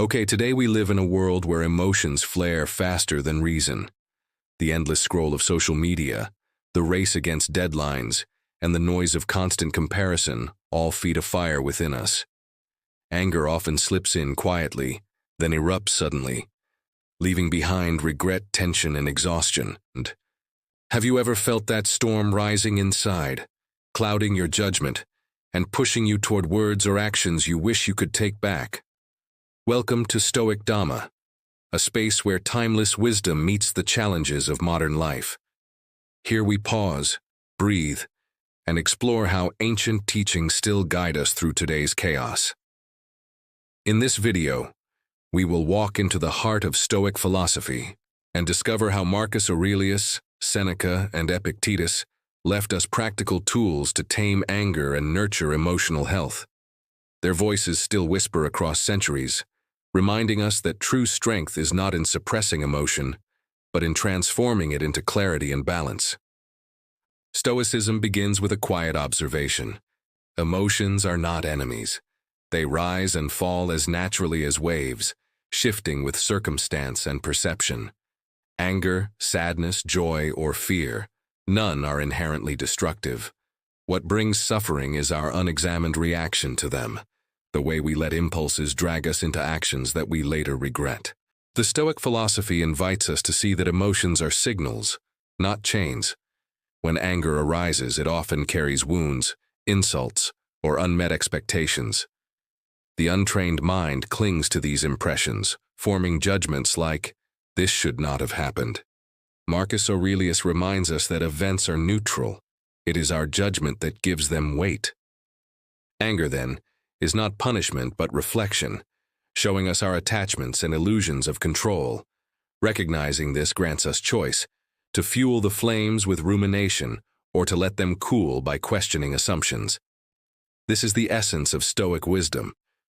Okay, today we live in a world where emotions flare faster than reason. The endless scroll of social media, the race against deadlines, and the noise of constant comparison all feed a fire within us. Anger often slips in quietly, then erupts suddenly, leaving behind regret, tension, and exhaustion. And have you ever felt that storm rising inside, clouding your judgment, and pushing you toward words or actions you wish you could take back? Welcome to Stoic Dhamma, a space where timeless wisdom meets the challenges of modern life. Here we pause, breathe, and explore how ancient teachings still guide us through today's chaos. In this video, we will walk into the heart of Stoic philosophy and discover how Marcus Aurelius, Seneca, and Epictetus left us practical tools to tame anger and nurture emotional health. Their voices still whisper across centuries, reminding us that true strength is not in suppressing emotion, but in transforming it into clarity and balance. Stoicism begins with a quiet observation. Emotions are not enemies. They rise and fall as naturally as waves, shifting with circumstance and perception. Anger, sadness, joy, or fear, none are inherently destructive. What brings suffering is our unexamined reaction to them, the way we let impulses drag us into actions that we later regret. The Stoic philosophy invites us to see that emotions are signals, not chains. When anger arises, it often carries wounds, insults, or unmet expectations. The untrained mind clings to these impressions, forming judgments like, "This should not have happened." Marcus Aurelius reminds us that events are neutral. It is our judgment that gives them weight. Anger, then, is not punishment but reflection, showing us our attachments and illusions of control. Recognizing this grants us choice, to fuel the flames with rumination or to let them cool by questioning assumptions. This is the essence of Stoic wisdom,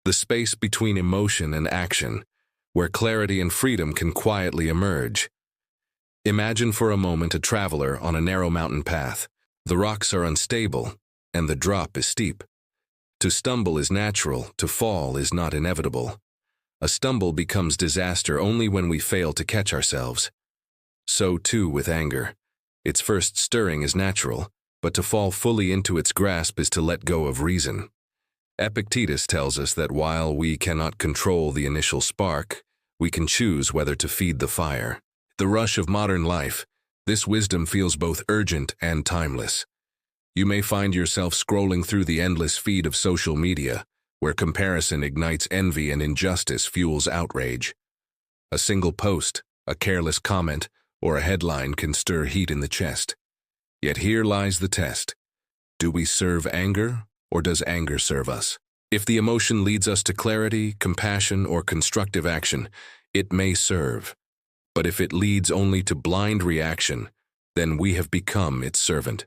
the space between emotion and action, where clarity and freedom can quietly emerge. Imagine for a moment a traveler on a narrow mountain path. The rocks are unstable, and the drop is steep. To stumble is natural, to fall is not inevitable. A stumble becomes disaster only when we fail to catch ourselves. So too with anger. Its first stirring is natural, but to fall fully into its grasp is to let go of reason. Epictetus tells us that while we cannot control the initial spark, we can choose whether to feed the fire. The rush of modern life, this wisdom feels both urgent and timeless. You may find yourself scrolling through the endless feed of social media, where comparison ignites envy and injustice fuels outrage. A single post, a careless comment, or a headline can stir heat in the chest. Yet here lies the test. Do we serve anger, or does anger serve us? If the emotion leads us to clarity, compassion, or constructive action, it may serve. But if it leads only to blind reaction, then we have become its servant.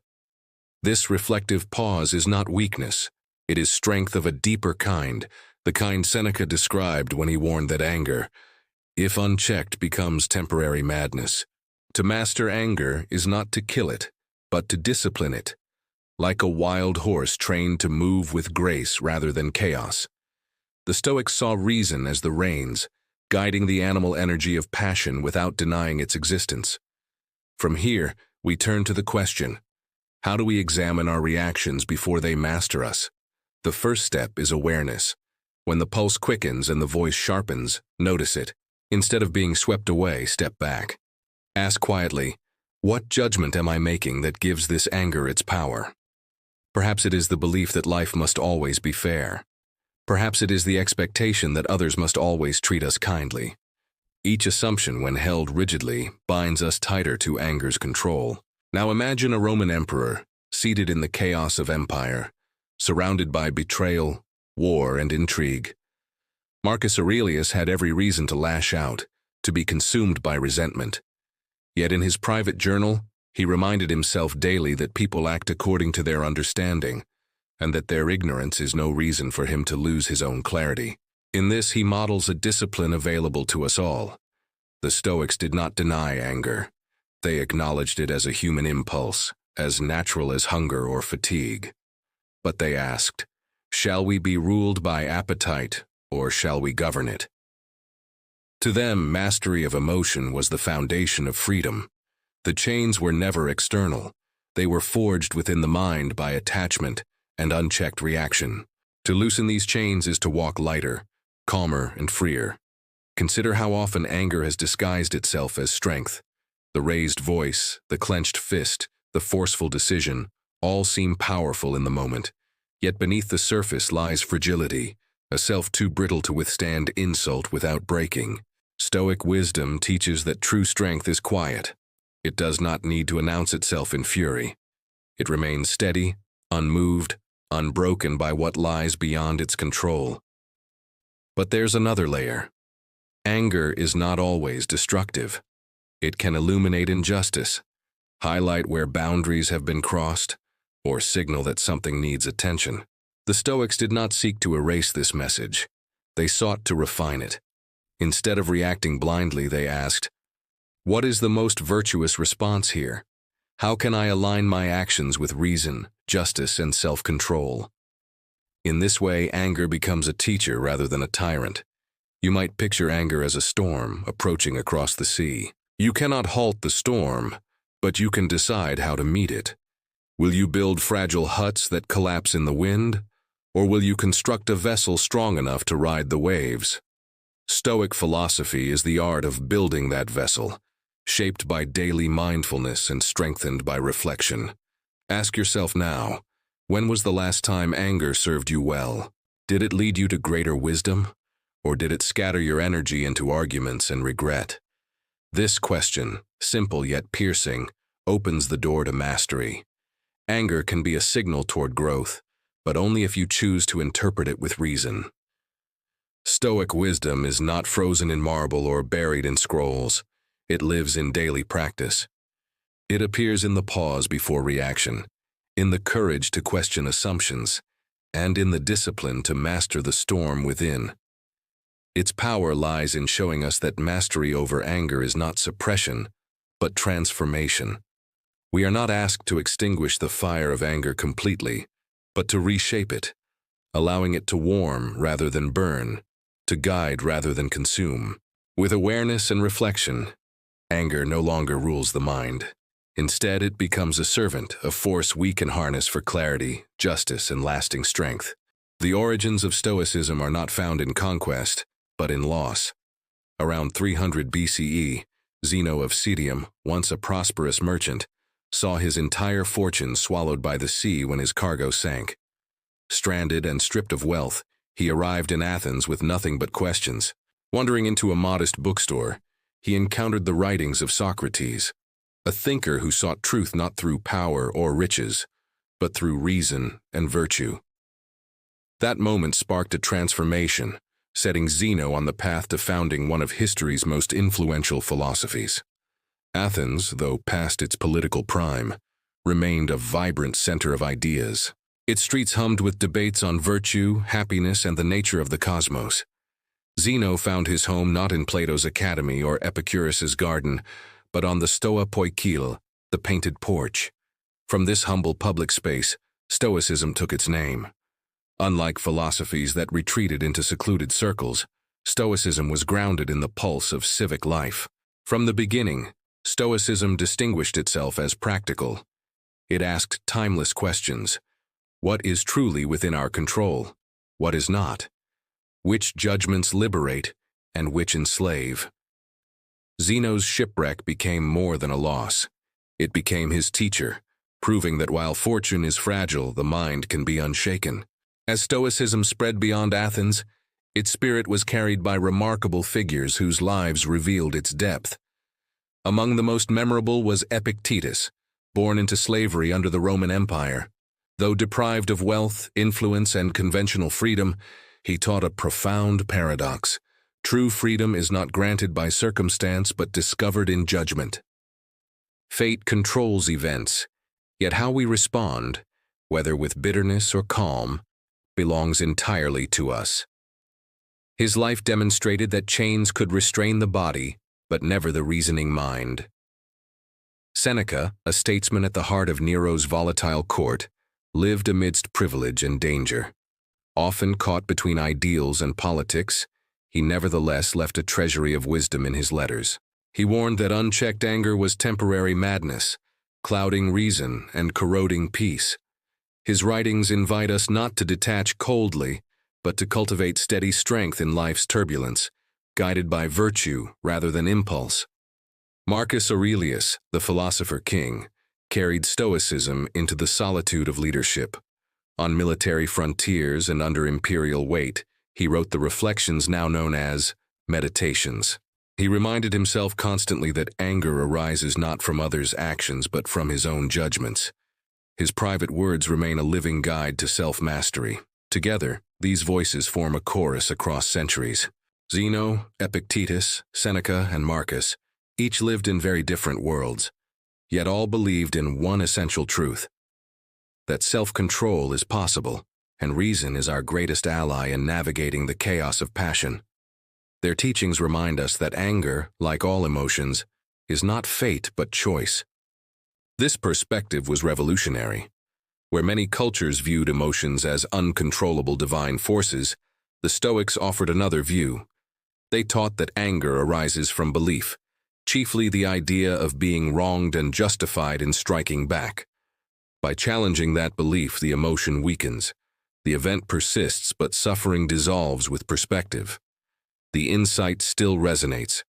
This reflective pause is not weakness. It is strength of a deeper kind, the kind Seneca described when he warned that anger, if unchecked, becomes temporary madness. To master anger is not to kill it, but to discipline it, like a wild horse trained to move with grace rather than chaos. The Stoics saw reason as the reins, guiding the animal energy of passion without denying its existence. From here, we turn to the question, how do we examine our reactions before they master us? The first step is awareness. When the pulse quickens and the voice sharpens, notice it. Instead of being swept away, step back. Ask quietly, what judgment am I making that gives this anger its power? Perhaps it is the belief that life must always be fair. Perhaps it is the expectation that others must always treat us kindly. Each assumption, when held rigidly, binds us tighter to anger's control. Now imagine a Roman emperor, seated in the chaos of empire, surrounded by betrayal, war, and intrigue. Marcus Aurelius had every reason to lash out, to be consumed by resentment. Yet in his private journal, he reminded himself daily that people act according to their understanding, and that their ignorance is no reason for him to lose his own clarity. In this, he models a discipline available to us all. The Stoics did not deny anger. They acknowledged it as a human impulse, as natural as hunger or fatigue. But they asked, shall we be ruled by appetite, or shall we govern it? To them, mastery of emotion was the foundation of freedom. The chains were never external. They were forged within the mind by attachment and unchecked reaction. To loosen these chains is to walk lighter, calmer, and freer. Consider how often anger has disguised itself as strength. The raised voice, the clenched fist, the forceful decision, all seem powerful in the moment. Yet beneath the surface lies fragility, a self too brittle to withstand insult without breaking. Stoic wisdom teaches that true strength is quiet. It does not need to announce itself in fury. It remains steady, unmoved, unbroken by what lies beyond its control. But there's another layer. Anger is not always destructive. It can illuminate injustice, highlight where boundaries have been crossed, or signal that something needs attention. The Stoics did not seek to erase this message. They sought to refine it. Instead of reacting blindly, they asked, "What is the most virtuous response here? How can I align my actions with reason, justice, and self-control?" In this way, anger becomes a teacher rather than a tyrant. You might picture anger as a storm approaching across the sea. You cannot halt the storm, but you can decide how to meet it. Will you build fragile huts that collapse in the wind, or will you construct a vessel strong enough to ride the waves? Stoic philosophy is the art of building that vessel, shaped by daily mindfulness and strengthened by reflection. Ask yourself now, when was the last time anger served you well? Did it lead you to greater wisdom, or did it scatter your energy into arguments and regret? This question, simple yet piercing, opens the door to mastery. Anger can be a signal toward growth, but only if you choose to interpret it with reason. Stoic wisdom is not frozen in marble or buried in scrolls. It lives in daily practice. It appears in the pause before reaction, in the courage to question assumptions, and in the discipline to master the storm within. Its power lies in showing us that mastery over anger is not suppression, but transformation. We are not asked to extinguish the fire of anger completely, but to reshape it, allowing it to warm rather than burn, to guide rather than consume. With awareness and reflection, anger no longer rules the mind. Instead, it becomes a servant, a force we can harness for clarity, justice, and lasting strength. The origins of Stoicism are not found in conquest, but in loss. Around 300 BCE, Zeno of Citium, once a prosperous merchant, saw his entire fortune swallowed by the sea when his cargo sank. Stranded and stripped of wealth, he arrived in Athens with nothing but questions. Wandering into a modest bookstore, he encountered the writings of Socrates, a thinker who sought truth not through power or riches, but through reason and virtue. That moment sparked a transformation, setting Zeno on the path to founding one of history's most influential philosophies. Athens, though past its political prime, remained a vibrant center of ideas. Its streets hummed with debates on virtue, happiness, and the nature of the cosmos. Zeno found his home not in Plato's academy or Epicurus's garden, but on the Stoa Poikile, the painted porch. From this humble public space, Stoicism took its name. Unlike philosophies that retreated into secluded circles, Stoicism was grounded in the pulse of civic life. From the beginning, Stoicism distinguished itself as practical. It asked timeless questions. What is truly within our control? What is not? Which judgments liberate and which enslave? Zeno's shipwreck became more than a loss. It became his teacher, proving that while fortune is fragile, the mind can be unshaken. As Stoicism spread beyond Athens, its spirit was carried by remarkable figures whose lives revealed its depth. Among the most memorable was Epictetus, born into slavery under the Roman Empire. Though deprived of wealth, influence, and conventional freedom, he taught a profound paradox. True freedom is not granted by circumstance but discovered in judgment. Fate controls events, yet how we respond, whether with bitterness or calm, belongs entirely to us. His life demonstrated that chains could restrain the body, but never the reasoning mind. Seneca, a statesman at the heart of Nero's volatile court, lived amidst privilege and danger. Often caught between ideals and politics, he nevertheless left a treasury of wisdom in his letters. He warned that unchecked anger was temporary madness, clouding reason and corroding peace. His writings invite us not to detach coldly, but to cultivate steady strength in life's turbulence, guided by virtue rather than impulse. Marcus Aurelius, the philosopher king, carried Stoicism into the solitude of leadership. On military frontiers and under imperial weight, he wrote the reflections now known as Meditations. He reminded himself constantly that anger arises not from others' actions but from his own judgments. His private words remain a living guide to self-mastery. Together, these voices form a chorus across centuries. Zeno, Epictetus, Seneca, and Marcus each lived in very different worlds, yet all believed in one essential truth: that self-control is possible, and reason is our greatest ally in navigating the chaos of passion. Their teachings remind us that anger, like all emotions, is not fate but choice. This perspective was revolutionary. Where many cultures viewed emotions as uncontrollable divine forces, the Stoics offered another view. They taught that anger arises from belief, chiefly the idea of being wronged and justified in striking back. By challenging that belief, the emotion weakens. The event persists, but suffering dissolves with perspective. The insight still resonates.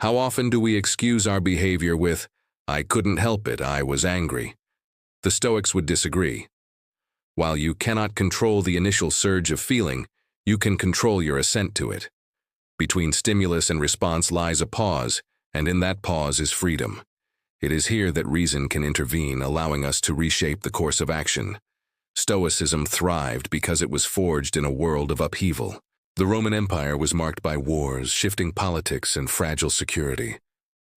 How often do we excuse our behavior with, "I couldn't help it, I was angry"? The Stoics would disagree. While you cannot control the initial surge of feeling, you can control your assent to it. Between stimulus and response lies a pause, and in that pause is freedom. It is here that reason can intervene, allowing us to reshape the course of action. Stoicism thrived because it was forged in a world of upheaval. The Roman Empire was marked by wars, shifting politics, and fragile security.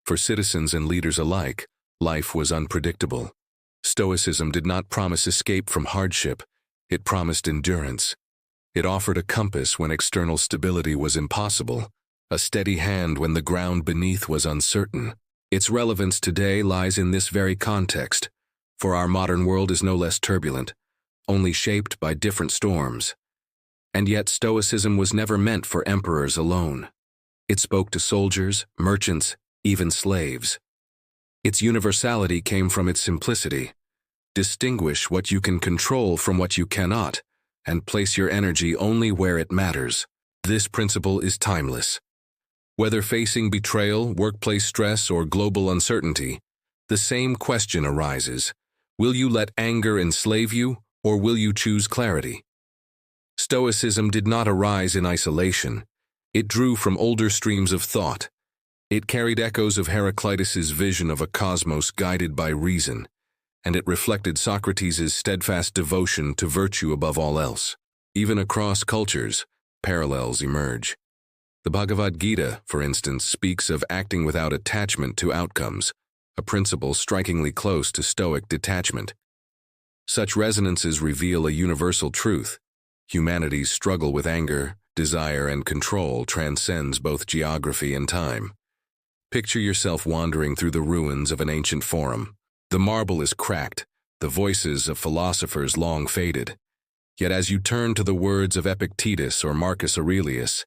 For citizens and leaders alike, life was unpredictable. Stoicism did not promise escape from hardship, it promised endurance. It offered a compass when external stability was impossible, a steady hand when the ground beneath was uncertain. Its relevance today lies in this very context, for our modern world is no less turbulent, only shaped by different storms. And yet Stoicism was never meant for emperors alone. It spoke to soldiers, merchants, even slaves. Its universality came from its simplicity. Distinguish what you can control from what you cannot, and place your energy only where it matters. This principle is timeless. Whether facing betrayal, workplace stress, or global uncertainty, the same question arises: will you let anger enslave you, or will you choose clarity? Stoicism did not arise in isolation. It drew from older streams of thought. It carried echoes of Heraclitus's vision of a cosmos guided by reason, and it reflected Socrates' steadfast devotion to virtue above all else. Even across cultures, parallels emerge. The Bhagavad Gita, for instance, speaks of acting without attachment to outcomes, a principle strikingly close to Stoic detachment. Such resonances reveal a universal truth. Humanity's struggle with anger, desire, and control transcends both geography and time. Picture yourself wandering through the ruins of an ancient forum. The marble is cracked, the voices of philosophers long faded. Yet as you turn to the words of Epictetus or Marcus Aurelius,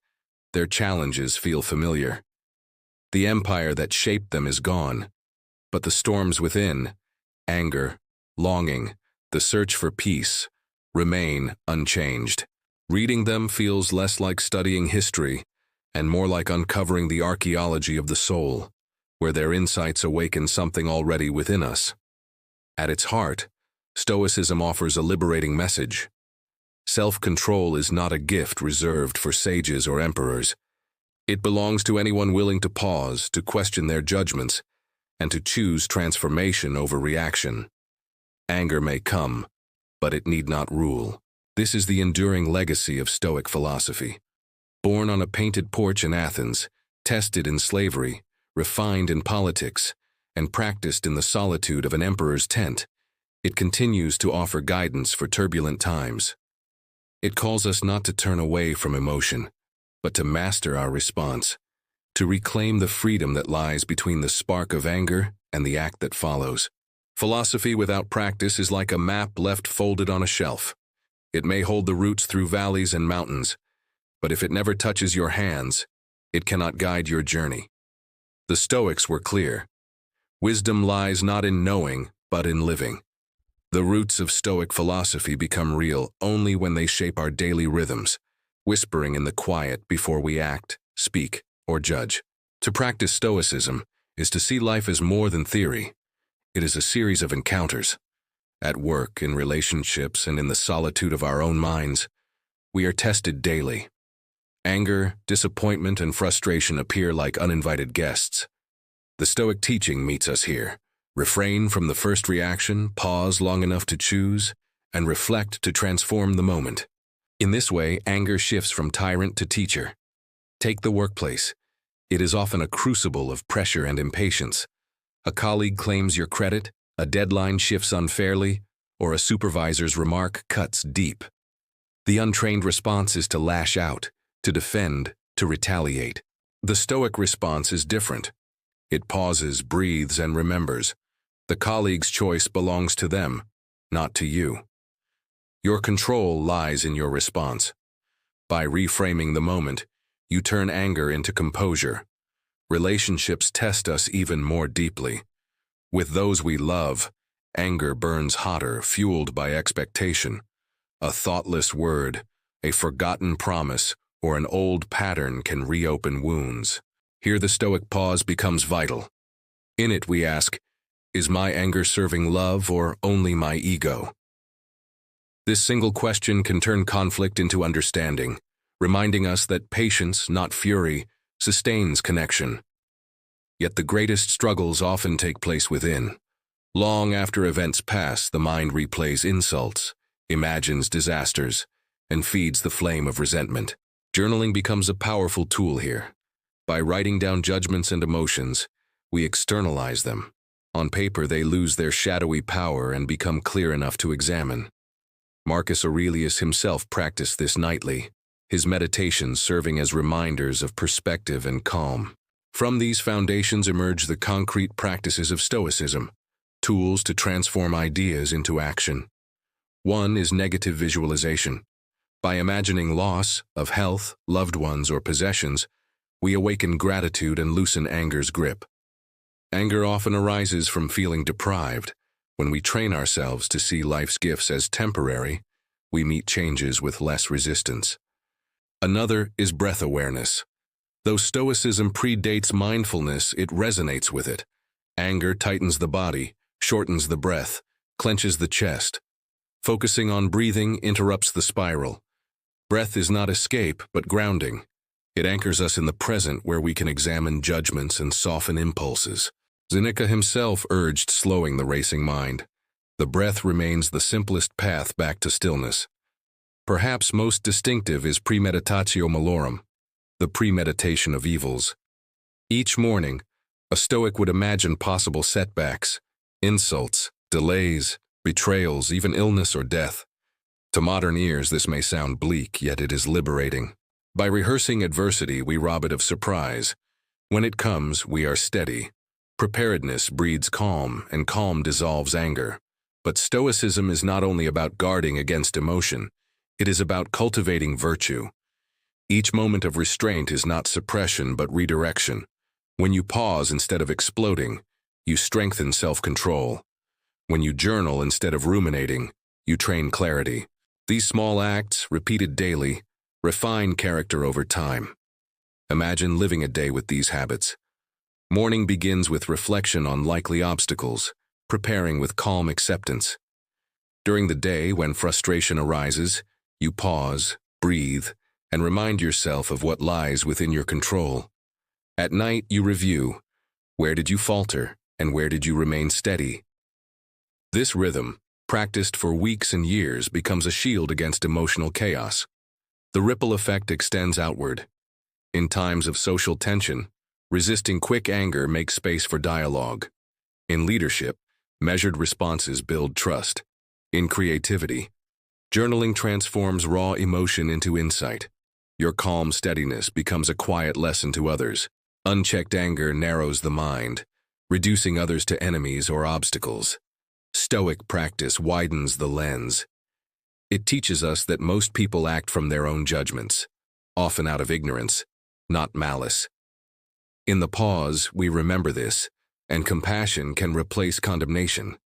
their challenges feel familiar. The empire that shaped them is gone, but the storms within, anger, longing, the search for peace, remain unchanged. Reading them feels less like studying history and more like uncovering the archaeology of the soul, where their insights awaken something already within us. At its heart, Stoicism offers a liberating message. Self-control is not a gift reserved for sages or emperors. It belongs to anyone willing to pause, to question their judgments, and to choose transformation over reaction. Anger may come, but it need not rule. This is the enduring legacy of Stoic philosophy. Born on a painted porch in Athens, tested in slavery, refined in politics, and practiced in the solitude of an emperor's tent, it continues to offer guidance for turbulent times. It calls us not to turn away from emotion, but to master our response, to reclaim the freedom that lies between the spark of anger and the act that follows. Philosophy without practice is like a map left folded on a shelf. It may hold the routes through valleys and mountains, but if it never touches your hands, it cannot guide your journey. The Stoics were clear. Wisdom lies not in knowing, but in living. The roots of Stoic philosophy become real only when they shape our daily rhythms, whispering in the quiet before we act, speak, or judge. To practice Stoicism is to see life as more than theory. It is a series of encounters. At work, in relationships, and in the solitude of our own minds, we are tested daily. Anger, disappointment, and frustration appear like uninvited guests. The Stoic teaching meets us here. Refrain from the first reaction, pause long enough to choose, and reflect to transform the moment. In this way, anger shifts from tyrant to teacher. Take the workplace. It is often a crucible of pressure and impatience. A colleague claims your credit, a deadline shifts unfairly, or a supervisor's remark cuts deep. The untrained response is to lash out, to defend, to retaliate. The Stoic response is different. It pauses, breathes, and remembers. The colleague's choice belongs to them, not to you. Your control lies in your response. By reframing the moment, you turn anger into composure. Relationships test us even more deeply. With those we love, anger burns hotter, fueled by expectation. A thoughtless word, a forgotten promise, or an old pattern can reopen wounds. Here the Stoic pause becomes vital. In it we ask, is my anger serving love or only my ego? This single question can turn conflict into understanding, reminding us that patience, not fury, sustains connection. Yet the greatest struggles often take place within. Long after events pass, the mind replays insults, imagines disasters, and feeds the flame of resentment. Journaling becomes a powerful tool here. By writing down judgments and emotions, we externalize them. On paper, they lose their shadowy power and become clear enough to examine. Marcus Aurelius himself practiced this nightly, his meditations serving as reminders of perspective and calm. From these foundations emerge the concrete practices of Stoicism, tools to transform ideas into action. One is negative visualization. By imagining loss of health, loved ones, or possessions, we awaken gratitude and loosen anger's grip. Anger often arises from feeling deprived. When we train ourselves to see life's gifts as temporary, we meet changes with less resistance. Another is breath awareness. Though Stoicism predates mindfulness, it resonates with it. Anger tightens the body, shortens the breath, clenches the chest. Focusing on breathing interrupts the spiral. Breath is not escape, but grounding. It anchors us in the present where we can examine judgments and soften impulses. Seneca himself urged slowing the racing mind. The breath remains the simplest path back to stillness. Perhaps most distinctive is premeditatio malorum, the premeditation of evils. Each morning, a Stoic would imagine possible setbacks, insults, delays, betrayals, even illness or death. To modern ears, this may sound bleak, yet it is liberating. By rehearsing adversity, we rob it of surprise. When it comes, we are steady. Preparedness breeds calm, and calm dissolves anger. But Stoicism is not only about guarding against emotion, it is about cultivating virtue. Each moment of restraint is not suppression, but redirection. When you pause instead of exploding, you strengthen self-control. When you journal instead of ruminating, you train clarity. These small acts, repeated daily, refine character over time. Imagine living a day with these habits. Morning begins with reflection on likely obstacles, preparing with calm acceptance. During the day, when frustration arises, you pause, breathe, and remind yourself of what lies within your control. At night, you review. Where did you falter, and where did you remain steady? This rhythm, practiced for weeks and years, becomes a shield against emotional chaos. The ripple effect extends outward. In times of social tension, resisting quick anger makes space for dialogue. In leadership, measured responses build trust. In creativity, journaling transforms raw emotion into insight. Your calm steadiness becomes a quiet lesson to others. Unchecked anger narrows the mind, reducing others to enemies or obstacles. Stoic practice widens the lens. It teaches us that most people act from their own judgments. often out of ignorance, not malice. In the pause, we remember this, and compassion can replace condemnation.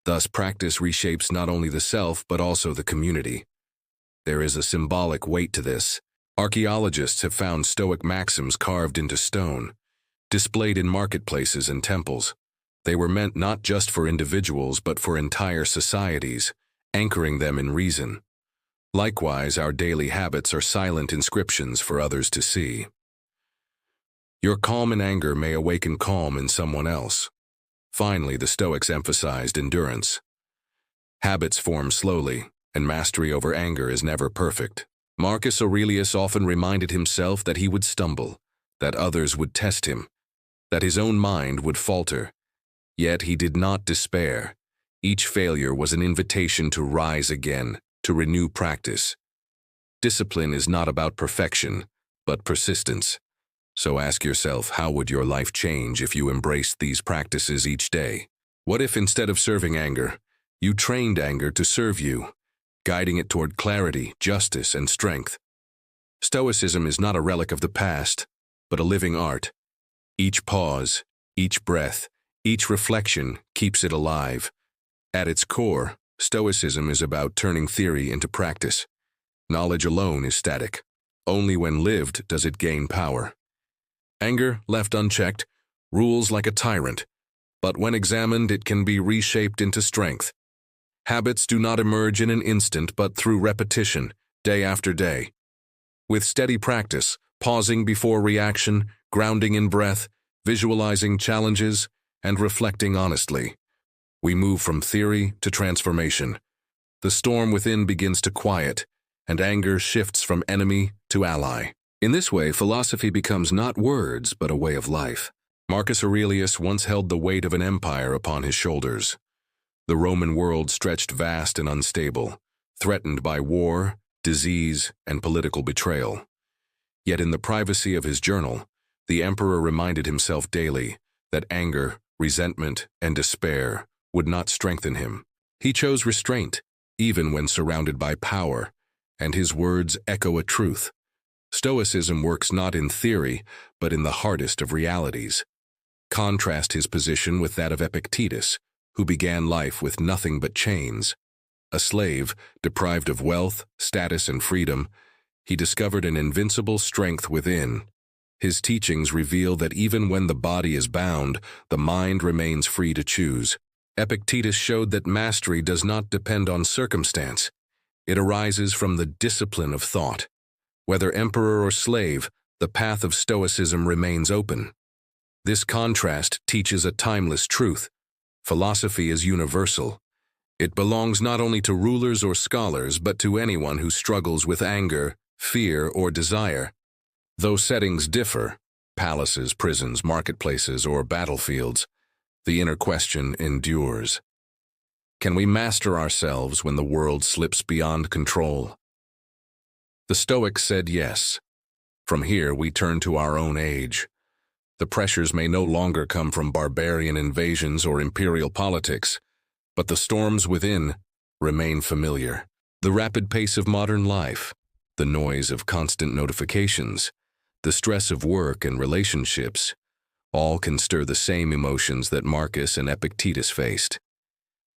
Thus, practice reshapes not only the self but also the community. There is a symbolic weight to this. Archaeologists have found Stoic maxims carved into stone, displayed in marketplaces and temples. They were meant not just for individuals but for entire societies, anchoring them in reason. Likewise, our daily habits are silent inscriptions for others to see. Your calm in anger may awaken calm in someone else. Finally, the Stoics emphasized endurance. Habits form slowly, and mastery over anger is never perfect. Marcus Aurelius often reminded himself that he would stumble, that others would test him, that his own mind would falter. Yet he did not despair. Each failure was an invitation to rise again, to renew practice. Discipline is not about perfection, but persistence. So ask yourself, how would your life change if you embraced these practices each day? What if instead of serving anger, you trained anger to serve you, guiding it toward clarity, justice, and strength? Stoicism is not a relic of the past, but a living art. Each pause, each breath, each reflection keeps it alive. At its core, Stoicism is about turning theory into practice. Knowledge alone is static. Only when lived does it gain power. Anger, left unchecked, rules like a tyrant, but when examined, it can be reshaped into strength. Habits do not emerge in an instant, but through repetition, day after day. With steady practice, pausing before reaction, grounding in breath, visualizing challenges, and reflecting honestly, we move from theory to transformation. The storm within begins to quiet, and anger shifts from enemy to ally. In this way, philosophy becomes not words, but a way of life. Marcus Aurelius once held the weight of an empire upon his shoulders. The Roman world stretched vast and unstable, threatened by war, disease, and political betrayal. Yet in the privacy of his journal, the emperor reminded himself daily that anger, resentment, and despair would not strengthen him. He chose restraint, even when surrounded by power, and his words echo a truth. Stoicism works not in theory, but in the hardest of realities. Contrast his position with that of Epictetus, who began life with nothing but chains. A slave, deprived of wealth, status, and freedom, he discovered an invincible strength within. His teachings reveal that even when the body is bound, the mind remains free to choose. Epictetus showed that mastery does not depend on circumstance. It arises from the discipline of thought. Whether emperor or slave, the path of Stoicism remains open. This contrast teaches a timeless truth. Philosophy is universal. It belongs not only to rulers or scholars, but to anyone who struggles with anger, fear, or desire. Though settings differ, palaces, prisons, marketplaces, or battlefields, the inner question endures. Can we master ourselves when the world slips beyond control? The Stoics said yes. From here, we turn to our own age. The pressures may no longer come from barbarian invasions or imperial politics, but the storms within remain familiar. The rapid pace of modern life, the noise of constant notifications, the stress of work and relationships, all can stir the same emotions that Marcus and Epictetus faced.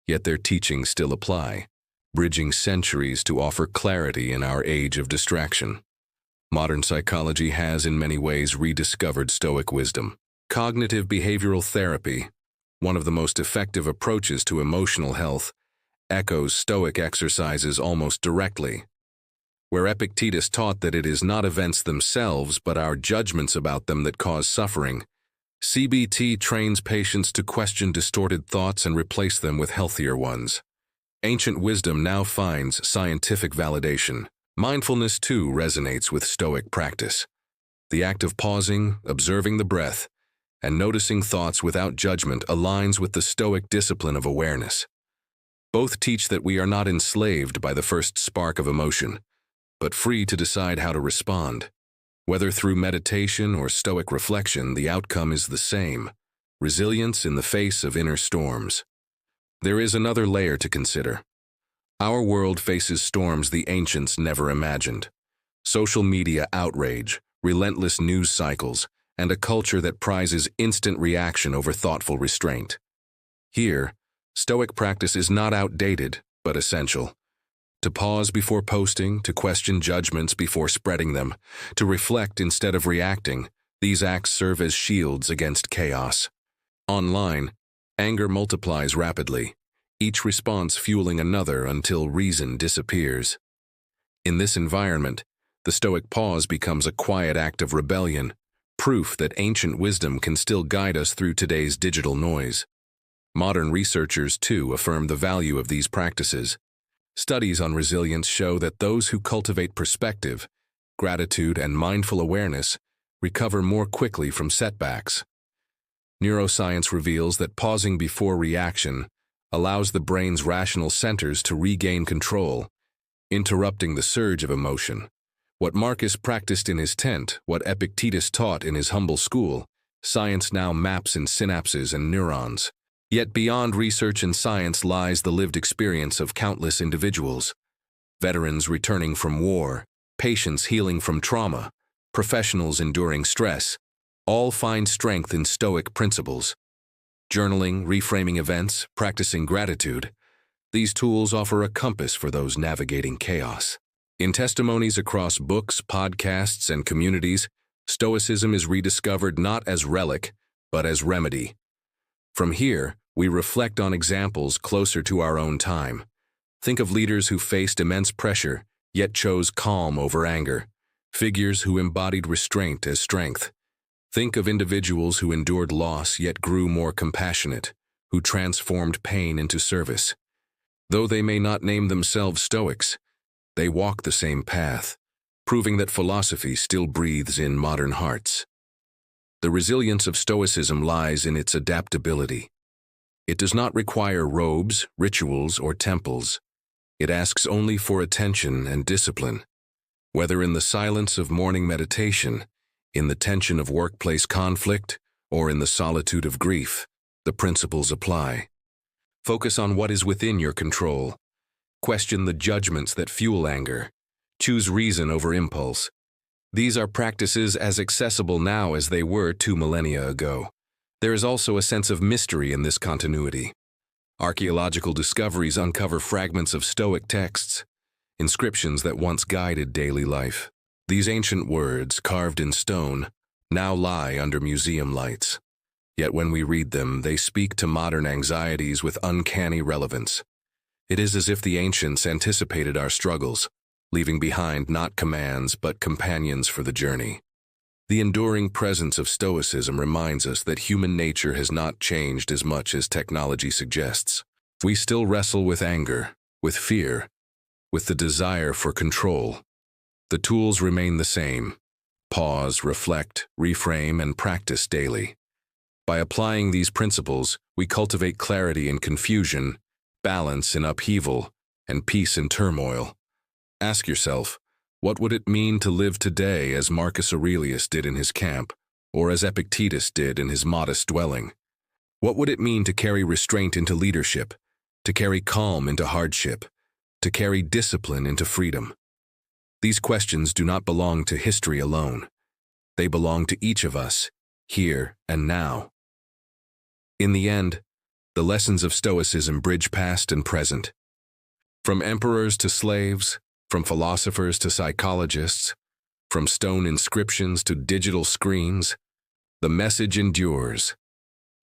Yet their teachings still apply, bridging centuries to offer clarity in our age of distraction. Modern psychology has in many ways rediscovered Stoic wisdom. Cognitive behavioral therapy, one of the most effective approaches to emotional health, echoes Stoic exercises almost directly. Where Epictetus taught that it is not events themselves but our judgments about them that cause suffering, CBT trains patients to question distorted thoughts and replace them with healthier ones. Ancient wisdom now finds scientific validation. Mindfulness, too, resonates with Stoic practice. The act of pausing, observing the breath, and noticing thoughts without judgment aligns with the Stoic discipline of awareness. Both teach that we are not enslaved by the first spark of emotion, but free to decide how to respond. Whether through meditation or Stoic reflection, the outcome is the same: resilience in the face of inner storms. There is another layer to consider. Our world faces storms the ancients never imagined. social media outrage, relentless news cycles, and a culture that prizes instant reaction over thoughtful restraint. Here, Stoic practice is not outdated, but essential. To pause before posting, to question judgments before spreading them, to reflect instead of reacting, these acts serve as shields against chaos. Online, anger multiplies rapidly, each response fueling another until reason disappears. In this environment, the Stoic pause becomes a quiet act of rebellion, proof that ancient wisdom can still guide us through today's digital noise. Modern researchers, too, affirm the value of these practices. Studies on resilience show that those who cultivate perspective, gratitude, and mindful awareness recover more quickly from setbacks. Neuroscience reveals that pausing before reaction allows the brain's rational centers to regain control, interrupting the surge of emotion. What Marcus practiced in his tent, what Epictetus taught in his humble school, science now maps in synapses and neurons. Yet beyond research and science lies the lived experience of countless individuals. Veterans returning from war, patients healing from trauma, professionals enduring stress, all find strength in Stoic principles. Journaling, reframing events, practicing gratitude, these tools offer a compass for those navigating chaos. In testimonies across books, podcasts, and communities, Stoicism is rediscovered not as relic, but as remedy. From here, we reflect on examples closer to our own time. Think of leaders who faced immense pressure, yet chose calm over anger. Figures who embodied restraint as strength. Think of individuals who endured loss yet grew more compassionate, who transformed pain into service. Though they may not name themselves Stoics, they walk the same path, proving that philosophy still breathes in modern hearts. The resilience of Stoicism lies in its adaptability. It does not require robes, rituals, or temples. It asks only for attention and discipline. Whether in the silence of morning meditation, in the tension of workplace conflict, or in the solitude of grief, the principles apply. Focus on what is within your control. Question the judgments that fuel anger. Choose reason over impulse. These are practices as accessible now as they were 2 millennia ago. There is also a sense of mystery in this continuity. Archaeological discoveries uncover fragments of Stoic texts, inscriptions that once guided daily life. These ancient words, carved in stone, now lie under museum lights. Yet when we read them, they speak to modern anxieties with uncanny relevance. It is as if the ancients anticipated our struggles, leaving behind not commands but companions for the journey. The enduring presence of Stoicism reminds us that human nature has not changed as much as technology suggests. We still wrestle with anger, with fear, with the desire for control. The tools remain the same: pause, reflect, reframe, and practice daily. By applying these principles, we cultivate clarity in confusion, balance in upheaval, and peace in turmoil. Ask yourself, what would it mean to live today as Marcus Aurelius did in his camp, or as Epictetus did in his modest dwelling? What would it mean to carry restraint into leadership, to carry calm into hardship, to carry discipline into freedom? These questions do not belong to history alone. They belong to each of us, here and now. In the end, the lessons of Stoicism bridge past and present. From emperors to slaves, from philosophers to psychologists, from stone inscriptions to digital screens, the message endures.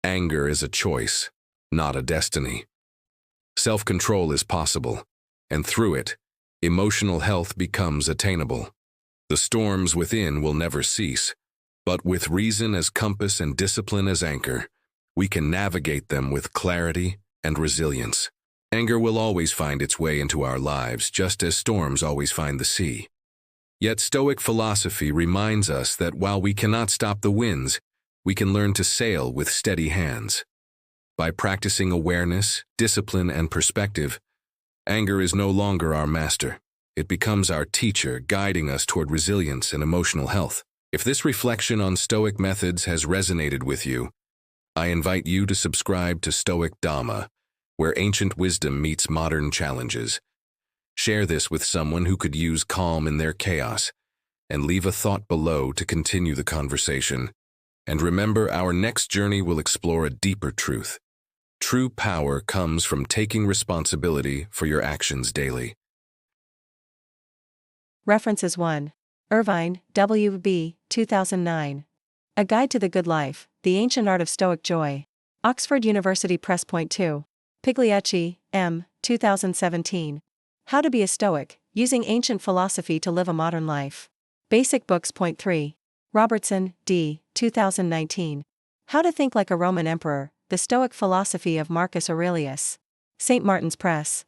Anger is a choice, not a destiny. Self-control is possible, and through it, emotional health becomes attainable. The storms within will never cease, but with reason as compass and discipline as anchor, we can navigate them with clarity and resilience. Anger will always find its way into our lives, just as storms always find the sea. Yet Stoic philosophy reminds us that while we cannot stop the winds, we can learn to sail with steady hands. By practicing awareness, discipline, and perspective, anger is no longer our master. It becomes our teacher, guiding us toward resilience and emotional health. If this reflection on Stoic methods has resonated with you, I invite you to subscribe to Stoic Dhamma, where ancient wisdom meets modern challenges. Share this with someone who could use calm in their chaos, and leave a thought below to continue the conversation. And remember, our next journey will explore a deeper truth. True power comes from taking responsibility for your actions daily. References 1. Irvine, W.B., 2009. A Guide to the Good Life, The Ancient Art of Stoic Joy. Oxford University Press. 2. Pigliacci, M., 2017. How to be a Stoic, Using Ancient Philosophy to Live a Modern Life. Basic Books. 3. Robertson, D., 2019. How to Think Like a Roman Emperor, The Stoic Philosophy of Marcus Aurelius. St. Martin's Press.